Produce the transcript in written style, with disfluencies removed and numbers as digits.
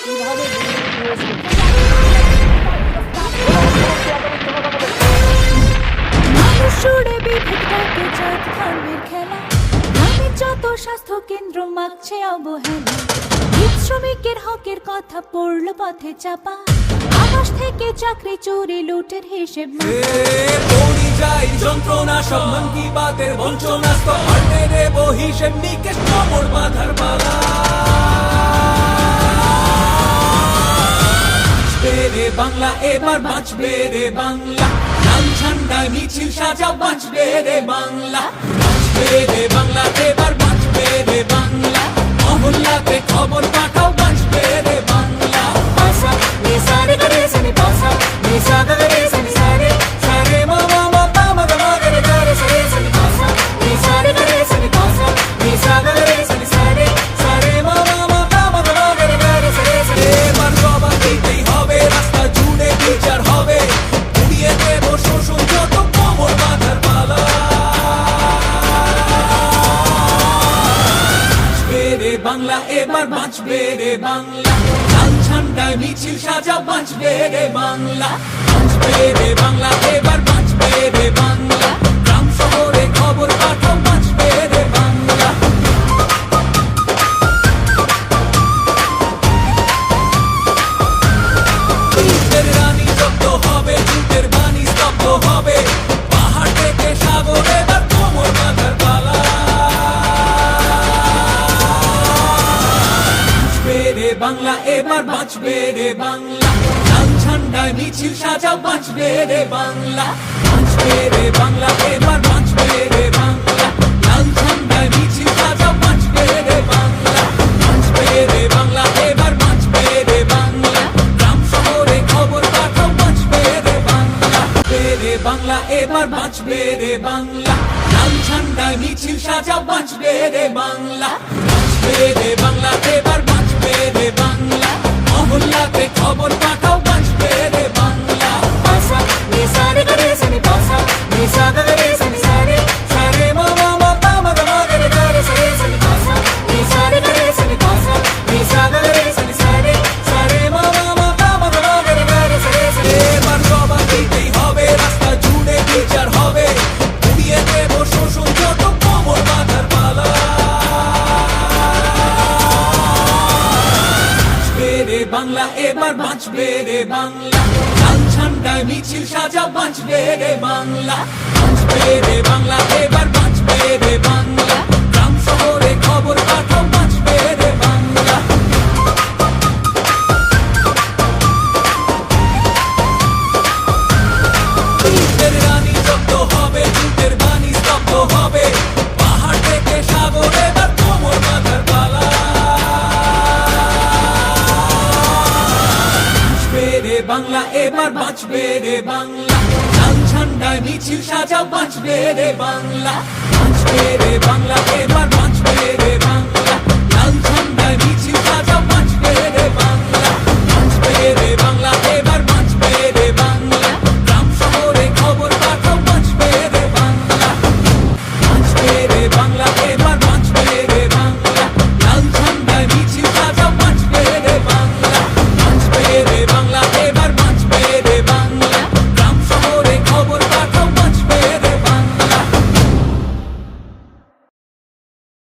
কিভাবে মানুষ উড়ে বিভেদটাকে জাত ধর্মের খেলা, গ্রামের যত স্বাস্থ্য কেন্দ্র মাগছে অবহেলা। গীত শ্রমিকের হকের কথা পড়ল পথে চাপা, আকাশ থেকে চাকরি চুরি লুটের হিসেব পরিযায়ী যন্ত্রণা সব মন কি বাতের বঞ্চনা, পাল্টে দেব হিসেব নিকেশ কোমর বাঁধার পালা। বাঁচবে রে বাংলা, এবার বাঁচবে রে বাংলা, লাল ঝান্ডায় মিছিল সাজাও, বাঁচবে রে বাংলা। বাঁচবে রে বাংলা, এবার বাঁচবে রে বাংলা, মহল্লাতে খবর পাঠাও, বাঁচবে রে বাংলা। পাসা নিসারে করে সনি পাসা নিসারে করে সনি সারে সারে মামা মাপা মাগা মাগরে গারে সারে সনি পাসা নিসারে করে সনি পাসা নিসারে করে সনি সারে সারে মামা মাপা মাগা মাগরে গারে সারে সারে। এবার জবাব দিতেই হবে, রাস্তা জুড়ে বিচার হবে, উড়িয়ে দেব শোষণ যত কোমর বাঁধার পালা। বাঁচবে রে বাংলা, এবার বাঁচবে রে বাংলা, লাল ঝান্ডায় মিছিল সাজাও, বাঁচবে রে বাংলা। বাঁচবে রে বাংলা, এবার বাঁচবে রে বাংলা, গ্রাম শহরে খবর পাঠাও, বাঁচবে রে বাংলা। জুটের রানী জব্দ হবে, জুটের বাণী স্তব্ধ হবে, পাহাড় থেকে সাগর এবার কোমর বাঁধার পালা। বাঁচবে রে বাংলা, এবার বাঁচবে রে বাংলা, লাল ঝান্ডায় মিছিল সাজাও, বাঁচবে রে বাংলা। বাঁচবে রে বাংলা, এবার বাঁচবে রে বাংলা, লাল ঝান্ডায় মিছিল সাজাও, বাঁচবে রে বাংলা। বাঁচবে রে বাংলা, এবার বাঁচবে রে বাংলা, গ্রাম শহরে খবর পাঠাও, বাঁচবে রে বাংলা। বাঁচবে রে বাংলা, এবার বাঁচবে রে বাংলা, লাল ঝান্ডায় মিছিল সাজাও, বাঁচবে রে বাংলা। বাঁচবে রে বাংলা, এবার বাঁচবে রে বাংলা, মহল্লাতে খবর পাঠাও, বাঁচবে রে বাংলা। পাসা নিসারে করে সনি পাসা নিসারে করে সনি সারে সারে মামা মাপা মাগা মাগরে গারে সারে সনি পাসা নিসারে করে সনি পাসা নিসারে করে সনি সারে সারে মামা মাপা মাগা মাগরে গারে সারে সারে। এবার জবাব দিতেই হবে, রাস্তা জুড়ে বিচার হবে, উড়িয়ে দেব শোষণ যত কোমর বাঁধার পালা। বাঁচবে রে বাংলা, এবার বাঁচবে রে বাংলা, লাল ঝান্ডায় মিছিল সাজাও, বাঁচবে রে বাংলা। বাঁচবে রে বাংলা, এবার বাঁচবে রে বাংলা, গ্রাম শহরে খবর পাঠাও, বাঁচবে রে বাংলা। জুটের রানী জব্দ হবে, জুটের বাণী স্তব্ধ হবে, পাহাড় থেকে সাগর এবার কোমর বাঁধার পালা। বাঁচবে রে বাংলা, এবার বাঁচবে রে বাংলা, লাল ঝান্ডায় মিছিল সাজাও, বাঁচবে রে বাংলা। বাঁচবে রে বাংলা, এবার বাঁচবে রে বাংলা।